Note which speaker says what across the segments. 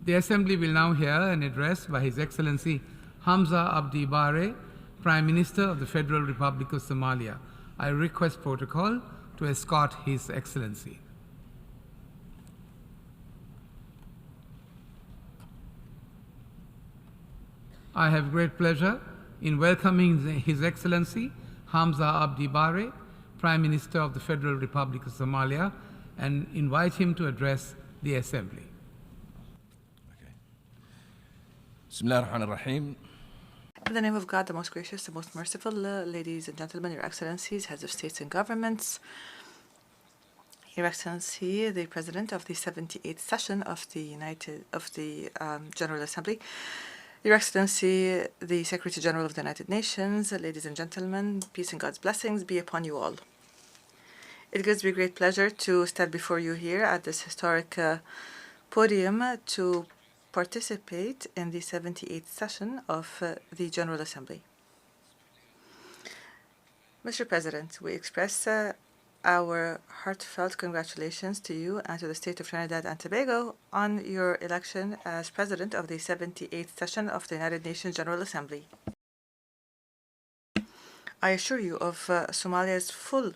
Speaker 1: The Assembly will now hear an address by His Excellency Hamza Abdi Barre, Prime Minister of the Federal Republic of Somalia. I request protocol to escort His Excellency. I have great pleasure in welcoming His Excellency Hamza Abdi Barre, Prime Minister of the Federal Republic of Somalia, and invite him to address the Assembly.
Speaker 2: Bismillah ar-Rahman ar-Rahim.
Speaker 3: In the name of God, the most gracious, the most merciful, ladies and gentlemen, Your Excellencies, heads of states and governments, Your Excellency, the President of the 78th session of the General Assembly, Your Excellency, the Secretary General of the United Nations, ladies and gentlemen, peace and God's blessings be upon you all. It gives me great pleasure to stand before you here at this historic podium to participate in the 78th session of the General Assembly. Mr. President, we express our heartfelt congratulations to you and to the state of Trinidad and Tobago on your election as President of the 78th session of the United Nations General Assembly. I assure you of Somalia's full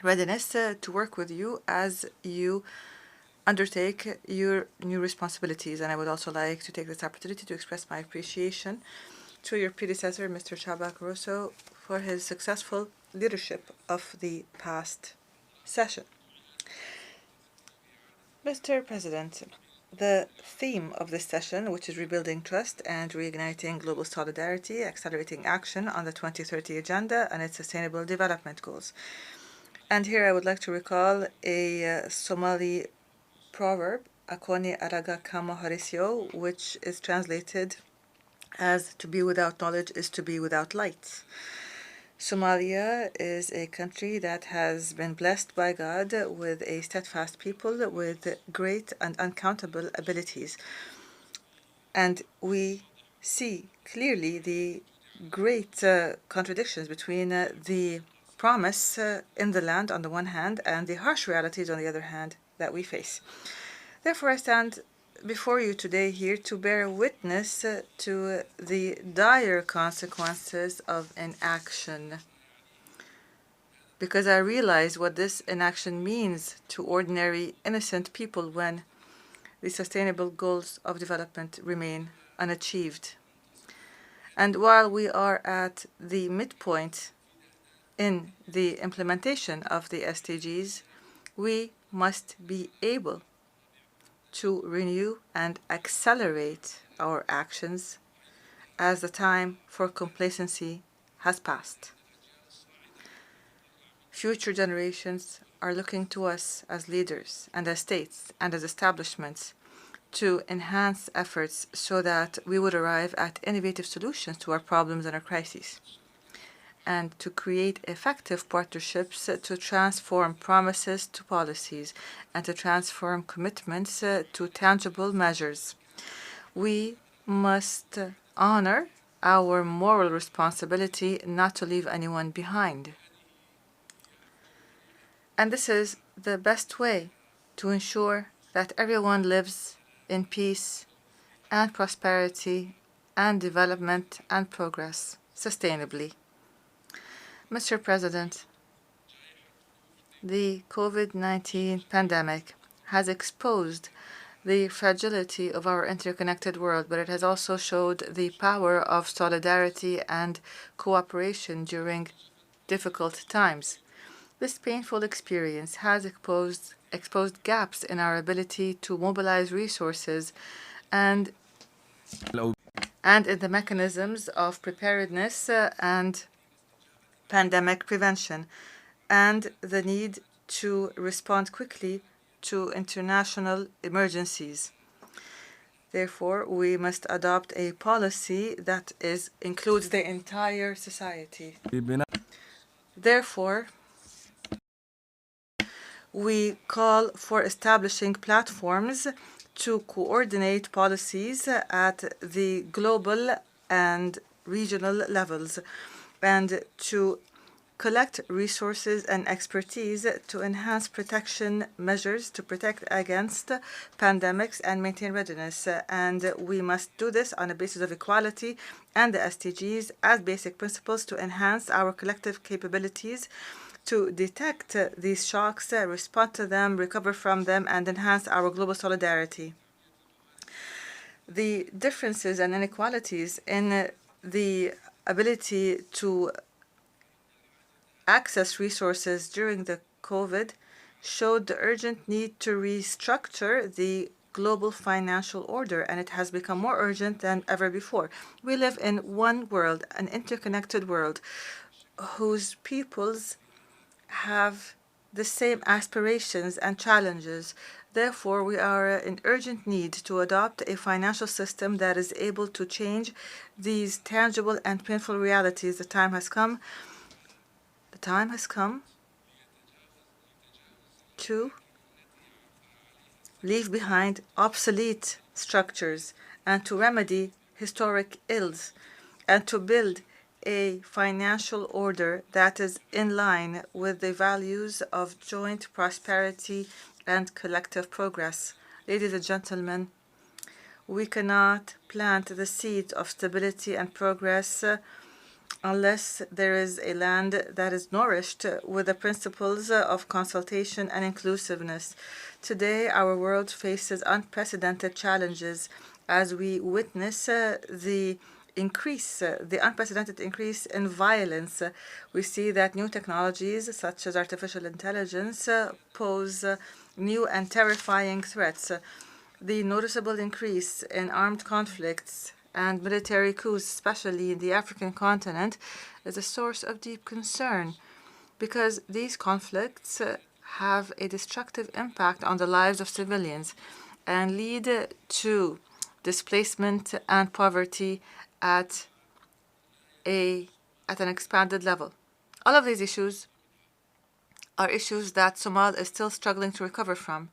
Speaker 3: readiness to work with you as you undertake your new responsibilities. And I would also like to take this opportunity to express my appreciation to your predecessor, Mr. Chaba Caruso, for his successful leadership of the past session. Mr. President, the theme of this session, which is rebuilding trust and reigniting global solidarity, accelerating action on the 2030 Agenda and its sustainable development goals. And here I would like to recall a Somali proverb, Akoni Araga Kama Harisio, which is translated as to be without knowledge is to be without light. Somalia is a country that has been blessed by God with a steadfast people with great and uncountable abilities. And we see clearly the great contradictions between the promise in the land on the one hand and the harsh realities on the other hand that we face. Therefore, I stand before you today here to bear witness to the dire consequences of inaction, because I realize what this inaction means to ordinary, innocent people when the sustainable goals of development remain unachieved. And while we are at the midpoint in the implementation of the SDGs, we must be able to renew and accelerate our actions as the time for complacency has passed. Future generations are looking to us as leaders and as states and as establishments to enhance efforts so that we would arrive at innovative solutions to our problems and our crises, and to create effective partnerships to transform promises to policies and to transform commitments to tangible measures. We must honor our moral responsibility not to leave anyone behind. And this is the best way to ensure that everyone lives in peace and prosperity and development and progress sustainably. Mr. President, the COVID-19 pandemic has exposed the fragility of our interconnected world, but it has also showed the power of solidarity and cooperation during difficult times. This painful experience has exposed gaps in our ability to mobilize resources and in the mechanisms of preparedness and pandemic prevention, and the need to respond quickly to international emergencies. Therefore, we must adopt a policy that includes the entire society. Therefore, we call for establishing platforms to coordinate policies at the global and regional levels, and to collect resources and expertise to enhance protection measures to protect against pandemics and maintain readiness. And we must do this on a basis of equality and the SDGs as basic principles to enhance our collective capabilities to detect these shocks, respond to them, recover from them, and enhance our global solidarity. The differences and inequalities in the ability to access resources during the COVID showed the urgent need to restructure the global financial order, and it has become more urgent than ever before. We live in one world, an interconnected world, whose peoples have the same aspirations and challenges. Therefore, we are in urgent need to adopt a financial system that is able to change these tangible and painful realities. The time has come to leave behind obsolete structures and to remedy historic ills and to build a financial order that is in line with the values of joint prosperity and collective progress. Ladies and gentlemen, we cannot plant the seeds of stability and progress unless there is a land that is nourished with the principles of consultation and inclusiveness. Today, our world faces unprecedented challenges as we witness the unprecedented increase in violence. We see that new technologies such as artificial intelligence pose new and terrifying threats. The noticeable increase in armed conflicts and military coups, especially in the African continent, is a source of deep concern because these conflicts have a destructive impact on the lives of civilians and lead to displacement and poverty at an expanded level. All of these issues are issues that Somalia is still struggling to recover from.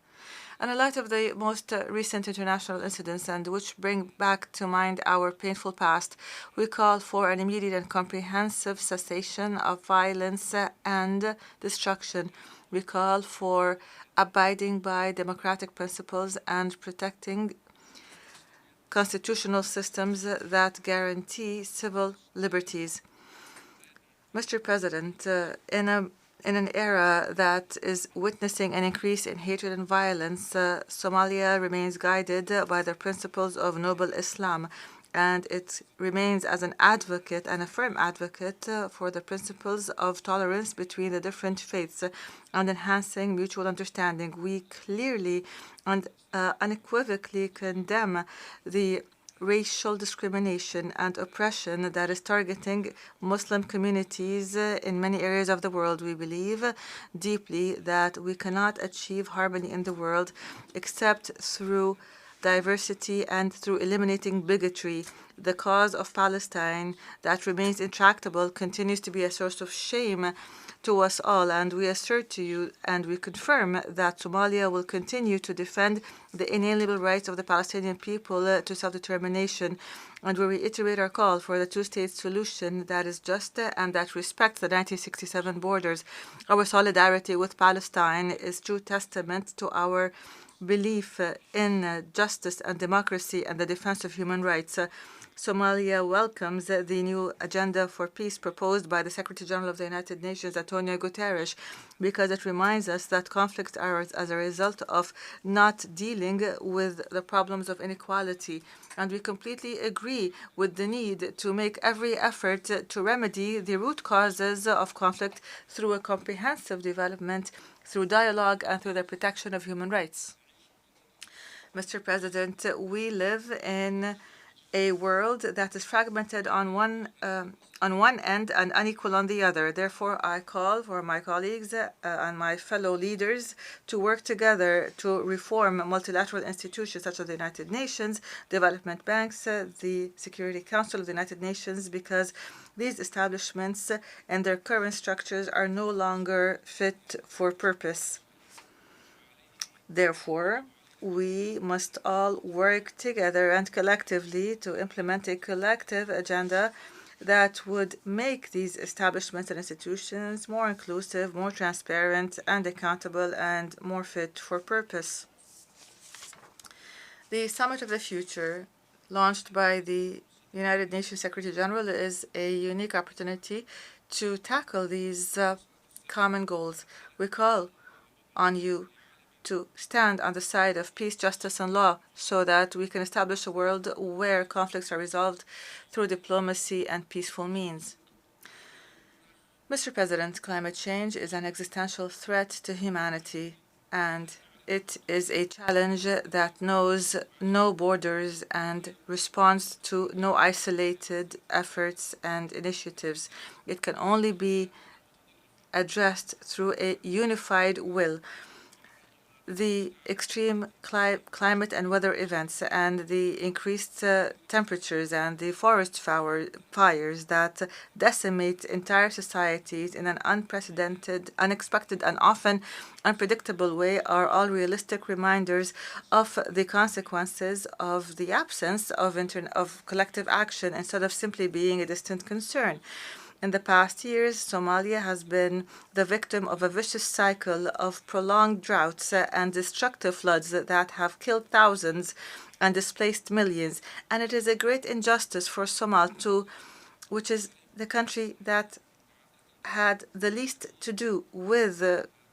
Speaker 3: And in light of the most recent international incidents and which bring back to mind our painful past, we call for an immediate and comprehensive cessation of violence and destruction. We call for abiding by democratic principles and protecting constitutional systems that guarantee civil liberties. Mr. President, in an era that is witnessing an increase in hatred and violence, Somalia remains guided by the principles of noble Islam, and it remains as an advocate and a firm advocate for the principles of tolerance between the different faiths and enhancing mutual understanding. We clearly and unequivocally condemn the racial discrimination and oppression that is targeting Muslim communities in many areas of the world. We believe deeply that we cannot achieve harmony in the world except through diversity and through eliminating bigotry. The cause of Palestine that remains intractable continues to be a source of shame to us all, and we assert to you and we confirm that Somalia will continue to defend the inalienable rights of the Palestinian people to self-determination, and we reiterate our call for the two-state solution that is just and that respects the 1967 borders. Our solidarity with Palestine is true testament to our belief in justice and democracy and the defense of human rights. Somalia welcomes the new agenda for peace proposed by the Secretary General of the United Nations, Antonio Guterres, because it reminds us that conflicts are as a result of not dealing with the problems of inequality. And we completely agree with the need to make every effort to remedy the root causes of conflict through a comprehensive development, through dialogue, and through the protection of human rights. Mr. President, we live in a world that is fragmented on one end and unequal on the other. Therefore, I call for my colleagues and my fellow leaders to work together to reform multilateral institutions such as the United Nations, development banks, the Security Council of the United Nations, because these establishments and their current structures are no longer fit for purpose. Therefore, we must all work together and collectively to implement a collective agenda that would make these establishments and institutions more inclusive, more transparent and accountable, and more fit for purpose. The Summit of the Future, launched by the United Nations Secretary General, is a unique opportunity to tackle these common goals. We call on you to stand on the side of peace, justice, and law so that we can establish a world where conflicts are resolved through diplomacy and peaceful means. Mr. President, climate change is an existential threat to humanity, and it is a challenge that knows no borders and responds to no isolated efforts and initiatives. It can only be addressed through a unified will. The extreme climate and weather events and the increased temperatures and the forest fires that decimate entire societies in an unprecedented, unexpected, and often unpredictable way are all realistic reminders of the consequences of the absence of collective action instead of simply being a distant concern. In the past years, Somalia has been the victim of a vicious cycle of prolonged droughts and destructive floods that have killed thousands and displaced millions. And it is a great injustice for Somalia, which is the country that had the least to do with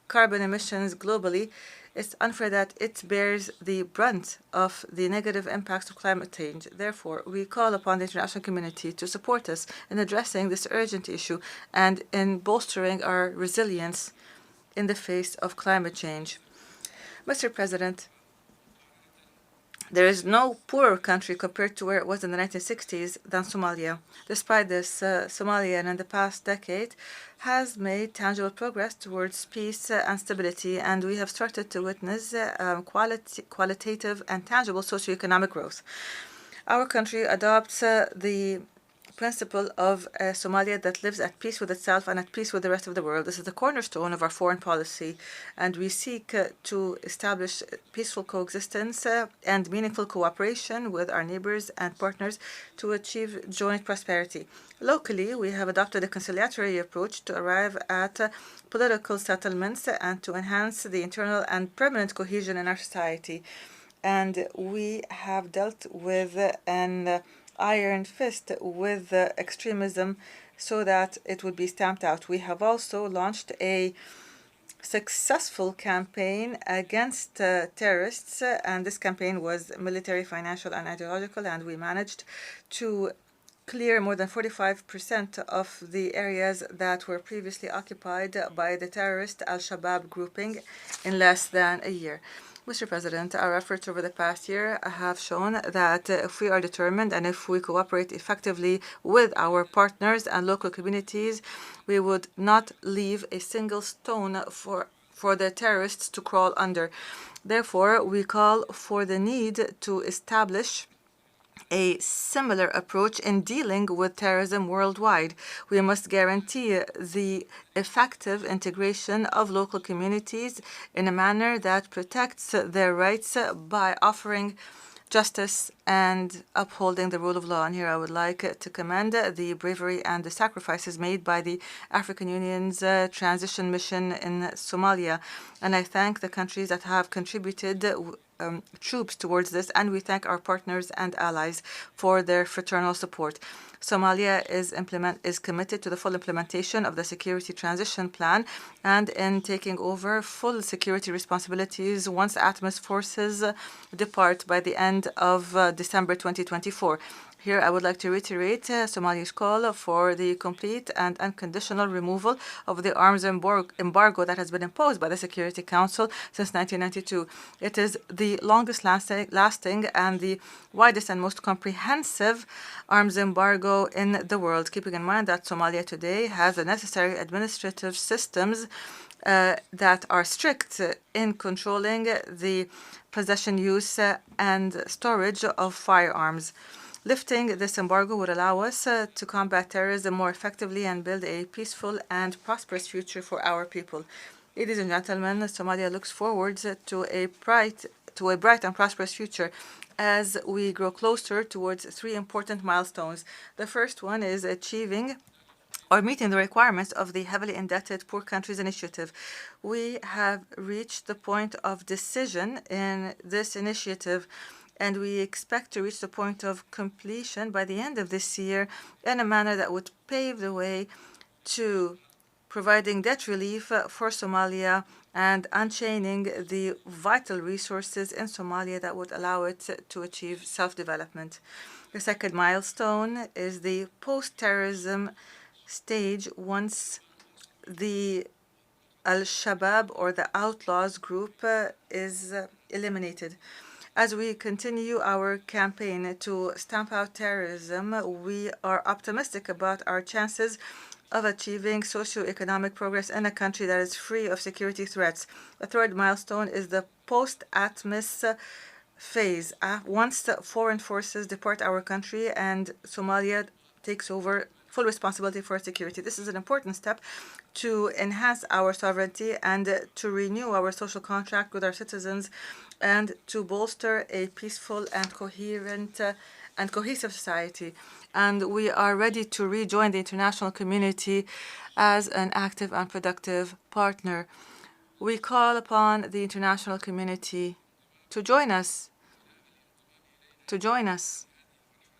Speaker 3: carbon emissions globally. It's unfair that it bears the brunt of the negative impacts of climate change. Therefore, we call upon the international community to support us in addressing this urgent issue and in bolstering our resilience in the face of climate change. Mr. President, there is no poorer country compared to where it was in the 1960s than Somalia. Despite this, Somalia in the past decade has made tangible progress towards peace and stability, and we have started to witness qualitative and tangible socioeconomic growth. Our country adopts the principle of Somalia that lives at peace with itself and at peace with the rest of the world. This is the cornerstone of our foreign policy, and we seek to establish peaceful coexistence and meaningful cooperation with our neighbors and partners to achieve joint prosperity. Locally, we have adopted a conciliatory approach to arrive at political settlements and to enhance the internal and permanent cohesion in our society. And we have dealt with an iron fist with extremism so that it would be stamped out. We have also launched a successful campaign against terrorists, and this campaign was military, financial, and ideological, and we managed to clear more than 45% of the areas that were previously occupied by the terrorist Al-Shabaab grouping in less than a year. Mr. President, our efforts over the past year have shown that if we are determined and if we cooperate effectively with our partners and local communities, we would not leave a single stone for the terrorists to crawl under. Therefore, we call for the need to establish a similar approach in dealing with terrorism worldwide. We must guarantee the effective integration of local communities in a manner that protects their rights by offering justice and upholding the rule of law. And here I would like to commend the bravery and the sacrifices made by the African Union's transition mission in Somalia. And I thank the countries that have contributed troops towards this, and we thank our partners and allies for their fraternal support. Somalia is committed to the full implementation of the security transition plan and in taking over full security responsibilities once ATMIS forces depart by the end of December 2024. Here, I would like to reiterate Somalia's call for the complete and unconditional removal of the arms embargo that has been imposed by the Security Council since 1992. It is the longest lasting and the widest and most comprehensive arms embargo in the world, keeping in mind that Somalia today has the necessary administrative systems that are strict in controlling the possession, use, and storage of firearms. Lifting this embargo would allow us to combat terrorism more effectively and build a peaceful and prosperous future for our people. Ladies and gentlemen, Somalia looks forward to a bright and prosperous future as we grow closer towards three important milestones. The first one is achieving or meeting the requirements of the Heavily Indebted Poor Countries Initiative. We have reached the point of decision in this initiative, and we expect to reach the point of completion by the end of this year in a manner that would pave the way to providing debt relief for Somalia and unchaining the vital resources in Somalia that would allow it to achieve self-development. The second milestone is the post-terrorism stage once the Al-Shabaab or the Outlaws group is eliminated. As we continue our campaign to stamp out terrorism, we are optimistic about our chances of achieving socio-economic progress in a country that is free of security threats. The third milestone is the post-ATMIS phase. Once foreign forces depart our country and Somalia takes over full responsibility for security. This is an important step to enhance our sovereignty and to renew our social contract with our citizens and to bolster a peaceful and coherent and cohesive society. And we are ready to rejoin the international community as an active and productive partner. We call upon the international community to join us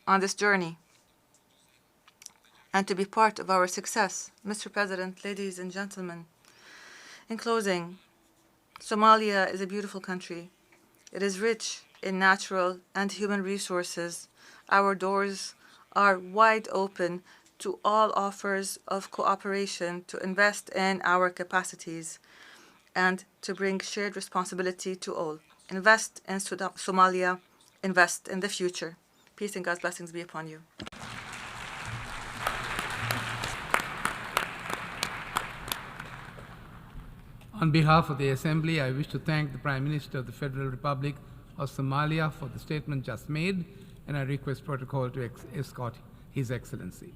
Speaker 3: on this journey and to be part of our success. Mr. President, ladies and gentlemen, in closing, Somalia is a beautiful country. It is rich in natural and human resources. Our doors are wide open to all offers of cooperation to invest in our capacities and to bring shared responsibility to all. Invest in Somalia, invest in the future. Peace and God's blessings be upon you.
Speaker 1: On behalf of the Assembly, I wish to thank the Prime Minister of the Federal Republic of Somalia for the statement just made, and I request protocol to escort His Excellency.